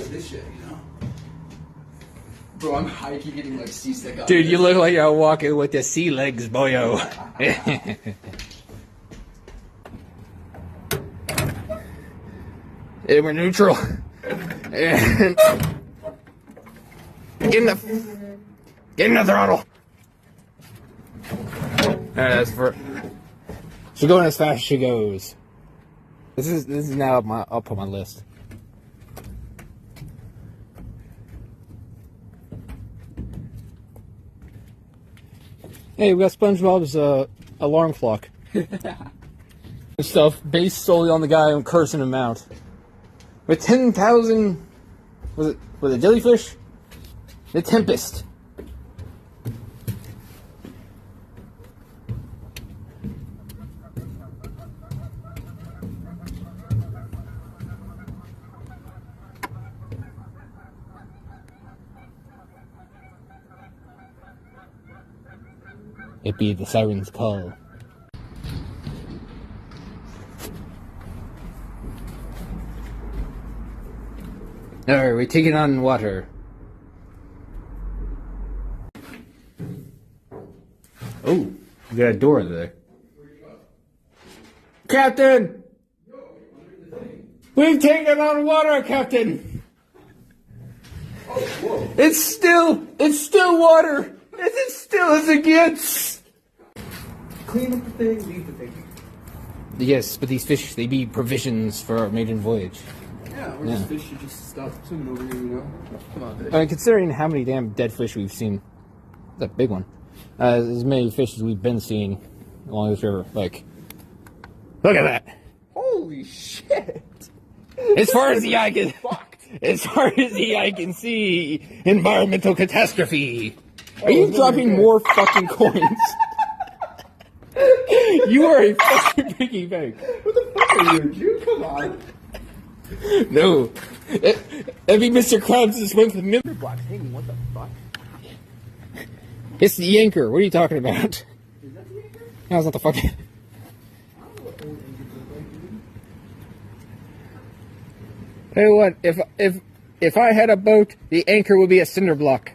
like this shit, you know? Bro, I'm high-key getting like seasick out. Dude, you look like you're walking with the sea legs, boyo. And we're neutral. And get in the throttle. Alright, that's for. She's going as fast as she goes. This is now up on my list. Hey, we got SpongeBob's alarm clock. Stuff based solely on the guy I'm cursing him out. With 10,000, was it jellyfish? The Tempest. It be the siren's call. Alright, we're taking on water. Oh, we got a door there. Captain! We've taken on water, Captain! Oh, whoa. It's still water! It's as still as it gets! Clean up the thing, leave the thing. Yes, but these fish, they be provisions for our maiden voyage. Yeah, or just fish should just stop swimming over here, you know? Come on, fish. I mean, considering how many damn dead fish we've seen, that's a big one. As many fish as we've been seeing along this river. Like, look at that! Holy shit! As far as the eye can, as far as the eye can see, environmental catastrophe. Are you dropping more fucking coins? You are a fucking piggy bank. What the fuck are you, Jew? Come on. No. That'd be Mr. Krabs just went with member blocks. Hanging, what the fuck? It's the anchor. What are you talking about? Is that the anchor? No, it's not the fucking. I don't know what old anchors look like, dude. Tell you what, if I had a boat, the anchor would be a cinder block.